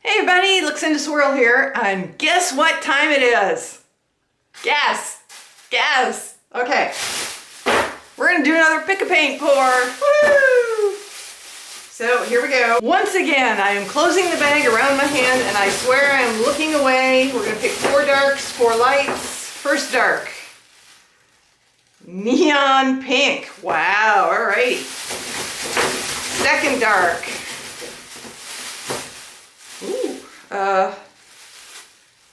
Hey everybody, Luxinda Swirl here, and guess what time it is? Guess! Okay, we're gonna do another pick-a-paint pour. Woo! So here we go. Once again, I am closing the bag around my hand, and I swear I am looking away. We're gonna pick 4 darks, 4 lights. First dark, neon pink. Wow, all right. Second dark.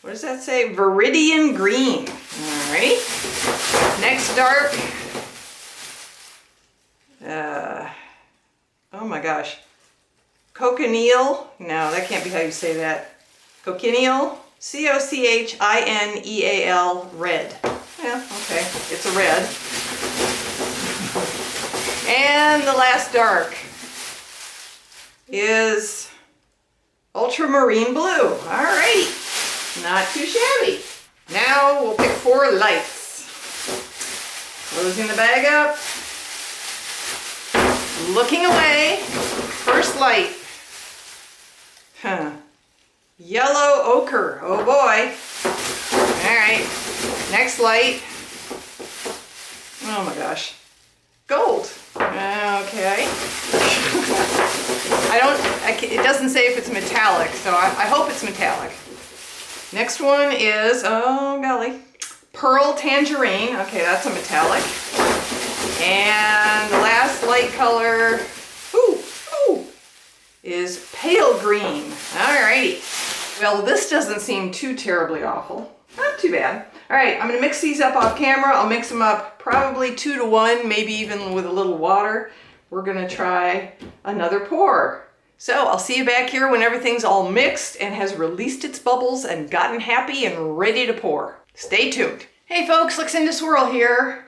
What does that say? Viridian green. Alright. Next dark. Oh my gosh. Cochineal. No, that can't be how you say that. Cochineal. C-O-C-H-I-N-E-A-L. Red. Yeah, okay. It's a red. And the last dark is ultramarine blue. All right, not too shabby. Now we'll pick 4 lights. Closing the bag up. Looking away. First light. Yellow ochre. Oh boy. All right. Next light. Oh my gosh. Gold. Okay. It doesn't say if it's metallic, so I hope it's metallic. Next one is, oh golly, pearl tangerine. Okay, that's a metallic. And the last light color, is pale green. Alrighty. Well, this doesn't seem too terribly awful. Not too bad. All right, I'm gonna mix these up off camera. I'll mix them up probably 2 to 1, maybe even with a little water. We're gonna try another pour. So I'll see you back here when everything's all mixed and has released its bubbles and gotten happy and ready to pour. Stay tuned. Hey folks, Luxinda Swirl here.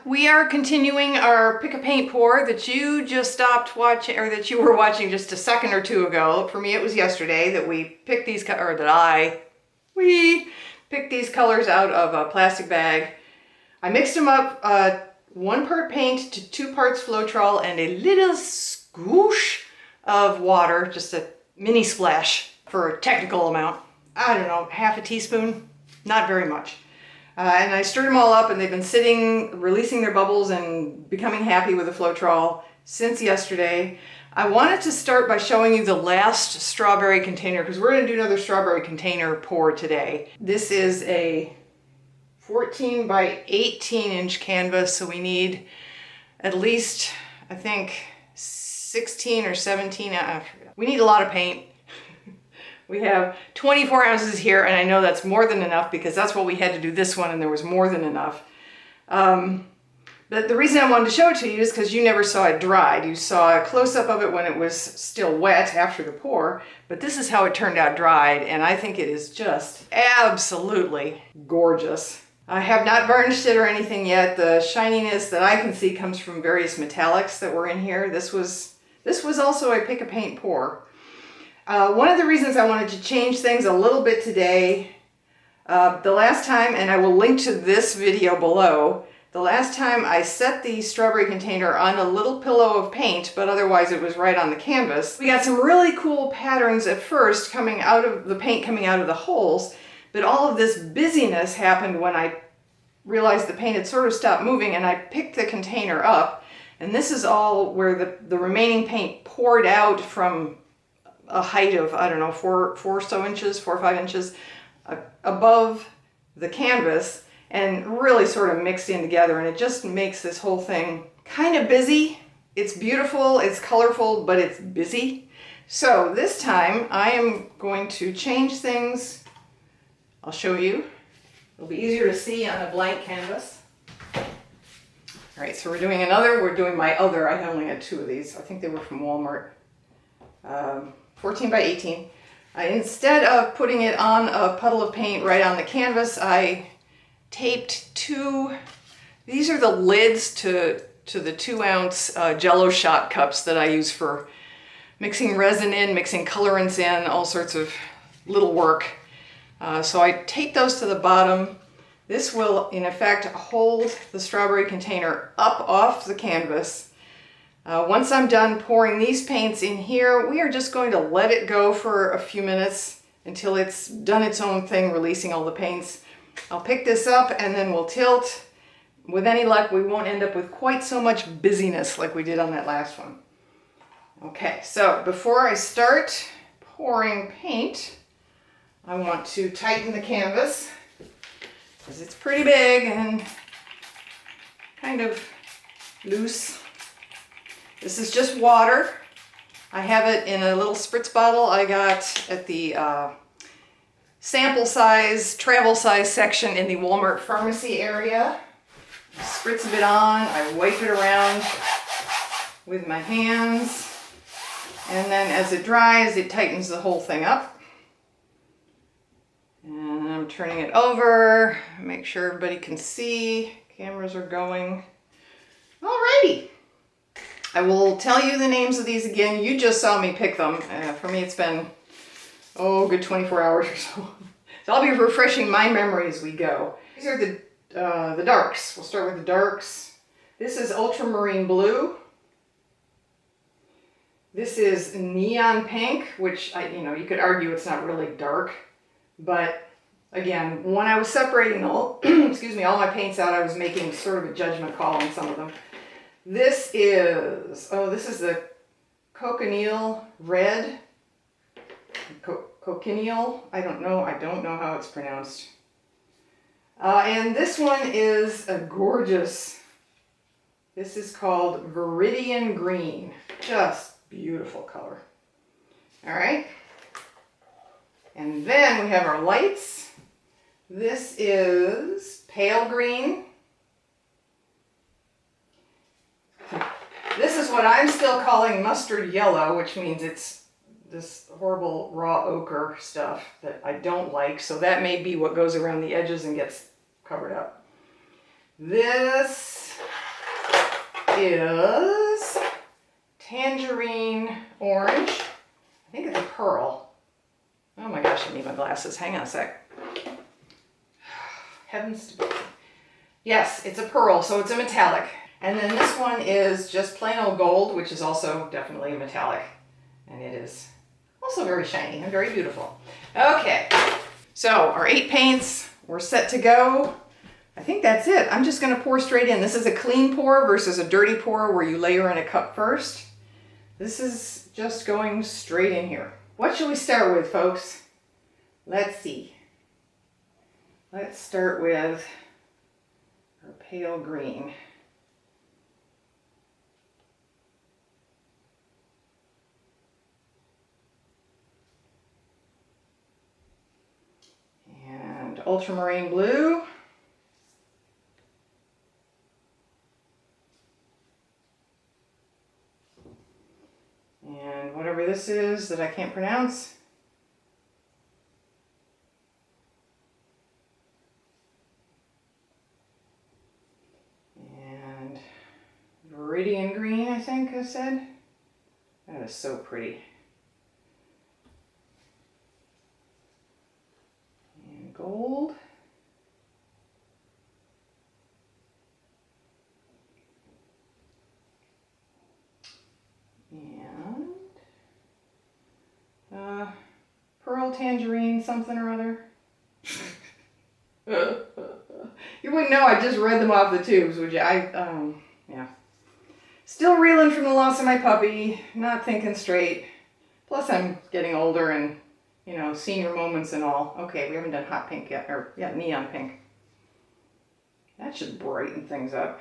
We are continuing our pick-a-paint pour that you just stopped watching, or that you were watching just a second or 2 ago. For me, it was yesterday that we picked these, we picked these colors out of a plastic bag. I mixed them up, 1 part paint to 2 parts Floetrol and a little squoosh of water, just a mini splash for a technical amount. I don't know, half a teaspoon, not very much. And I stirred them all up, and they've been sitting, releasing their bubbles and becoming happy with the Floetrol since yesterday. I wanted to start by showing you the last strawberry container, because we're going to do another strawberry container pour today. This is a 14 by 18 inch canvas, so we need at least, I think, 16 or 17. We need a lot of paint. We have 24 ounces here, and I know that's more than enough because that's what we had to do this one, and there was more than enough. But the reason I wanted to show it to you is because you never saw it dried. You saw a close-up of it when it was still wet after the pour, but this is how it turned out dried, and I think it is just absolutely gorgeous. I have not varnished it or anything yet. The shininess that I can see comes from various metallics that were in here. This was also a pick-a-paint pour. One of the reasons I wanted to change things a little bit today, the last time, and I will link to this video below, the last time I set the strawberry container on a little pillow of paint, but otherwise it was right on the canvas. We got some really cool patterns at first coming out of the paint, coming out of the holes, but all of this busyness happened when I realized the paint had sort of stopped moving, and I picked the container up, and this is all where the remaining paint poured out from a height of, I don't know, 4 or 5 inches above the canvas, and really sort of mixed in together, and it just makes this whole thing kind of busy. It's beautiful, it's colorful, but it's busy. So this time I am going to change things. I'll show you. It'll be easier to see on a blank canvas. All right, so we're doing my other, I only had 2 of these. I think they were from Walmart. 14 by 18. Instead of putting it on a puddle of paint right on the canvas, I taped 2, these are the lids to the 2-ounce Jello shot cups that I use for mixing resin in, mixing colorants in, all sorts of little work. So I taped those to the bottom. This will, in effect, hold the strawberry container up off the canvas. Once I'm done pouring these paints in here, we are just going to let it go for a few minutes until it's done its own thing, releasing all the paints. I'll pick this up and then we'll tilt. With any luck, we won't end up with quite so much busyness like we did on that last one. Okay, so before I start pouring paint, I want to tighten the canvas because it's pretty big and kind of loose. This is just water. I have it in a little spritz bottle I got at the sample size, travel size section in the Walmart pharmacy area. Spritz a bit on, I wipe it around with my hands, and then as it dries, it tightens the whole thing up. And I'm turning it over, make sure everybody can see. Cameras are going. Alrighty. I will tell you the names of these again. You just saw me pick them. For me, it's been, oh, good 24 hours or so. So I'll be refreshing my memory as we go. These are the darks. We'll start with the darks. This is ultramarine blue. This is neon pink, which you could argue it's not really dark, but again, when I was separating all, excuse me, all my paints out, I was making sort of a judgment call on some of them. This is the cochineal red. Cochineal, I don't know how it's pronounced. And this one is a gorgeous, this is called Viridian Green. Just beautiful color. All right. And then we have our lights. This is pale green. This is what I'm still calling mustard yellow, which means it's this horrible raw ochre stuff that I don't like. So that may be what goes around the edges and gets covered up. This is tangerine orange. I think it's a pearl. Oh my gosh, I need my glasses. Hang on a sec. Heavens to be. Yes, it's a pearl, so it's a metallic. And then this one is just plain old gold, which is also definitely a metallic. And it is also very shiny and very beautiful. Okay, so our 8 paints, we're set to go. I think that's it. I'm just gonna pour straight in. This is a clean pour versus a dirty pour where you layer in a cup first. This is just going straight in here. What should we start with, folks? Let's see. Let's start with our pale green. And ultramarine blue. And whatever this is that I can't pronounce. And Viridian green, I think I said. That is so pretty. And gold. And pearl tangerine something or other. You wouldn't know I just read them off the tubes, would you? Yeah. Still reeling from the loss of my puppy, not thinking straight. Plus I'm getting older and, senior moments and all. Okay, we haven't done hot pink yet, or yeah, neon pink. That should brighten things up.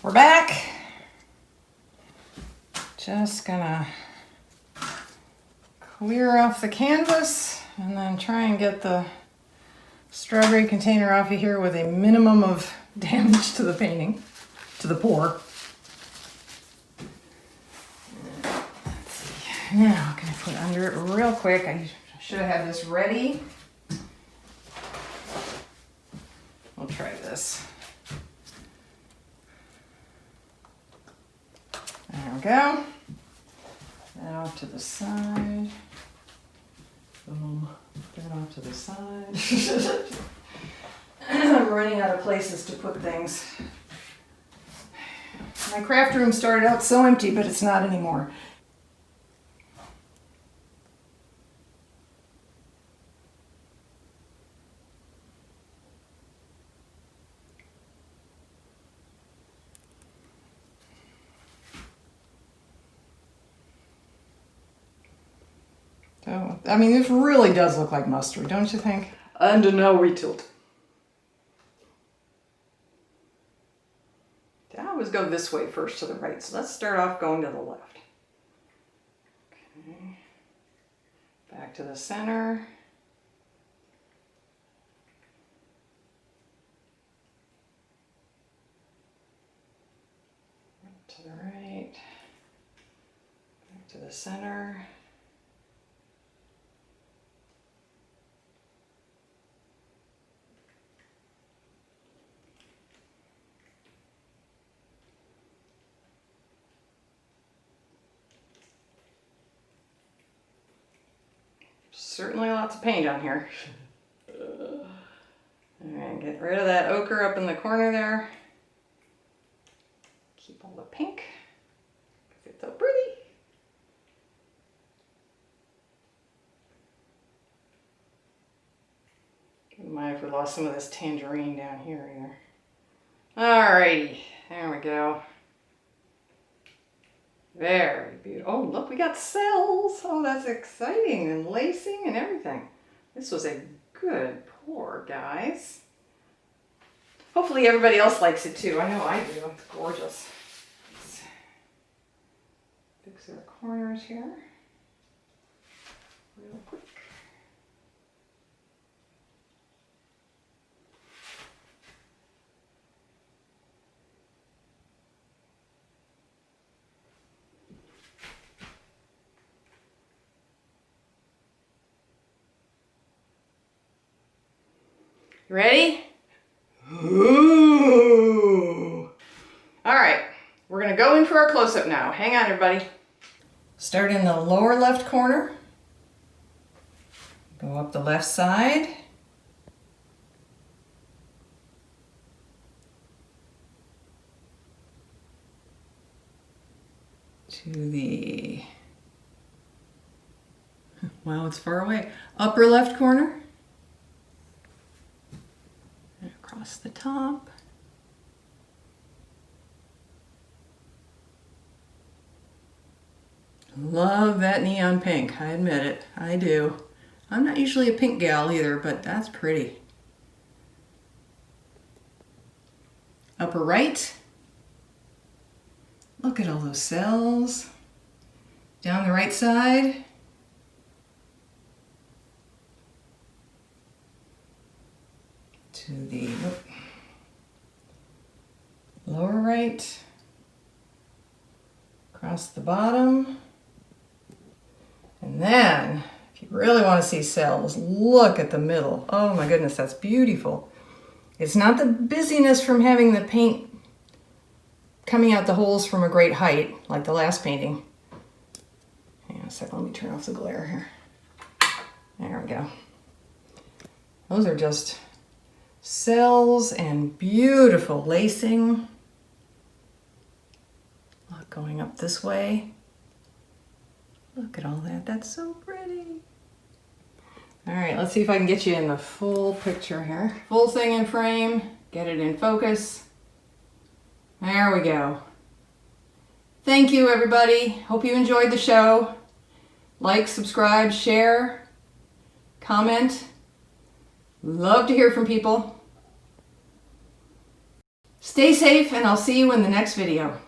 We're back. Just gonna clear off the canvas and then try and get the strawberry container off of here with a minimum of damage to the painting, to the pour. Let's see. Now, can I put under it real quick? I should have had this ready. We'll try this. There we go. That off to the side. Boom. That off to the side. I'm running out of places to put things. My craft room started out so empty, but it's not anymore. So, I mean, this really does look like mustard, don't you think? And now we tilt. I always go this way first to the right, so let's start off going to the left. Okay. Back to the center. To the right. Back to the center. Certainly lots of paint on here. All right, get rid of that ochre up in the corner there. Keep all the pink, because it's so pretty. Wouldn't mind if we lost some of this tangerine down here either. Alrighty, there we go. Very beautiful. Oh, look, we got cells. Oh, that's exciting. And lacing and everything. This was a good pour, guys. Hopefully everybody else likes it too. I know I do. It's gorgeous. Let's fix our corners here real quick. Ready? Ooh. All right, we're gonna go in for our close-up now. Hang on, everybody. Start in the lower left corner. Go up the left side. To the, wow, it's far away. Upper left corner. Across the top. Love that neon pink, I admit it, I do. I'm not usually a pink gal either, but that's pretty. Upper right. Look at all those cells. Down the right side. To the lower right, across the bottom, and then if you really want to see cells, look at the middle. Oh my goodness, that's beautiful. It's not the busyness from having the paint coming out the holes from a great height like the last painting. Hang on a second, let me turn off the glare here. There we go. Those are just cells and beautiful lacing. Look, going up this way. Look at all that. That's so pretty. All right, let's see if I can get you in the full picture here. Full thing in frame. Get it in focus. There we go. Thank you, everybody. Hope you enjoyed the show. Like, subscribe, share, comment. Love to hear from people. Stay safe, and I'll see you in the next video.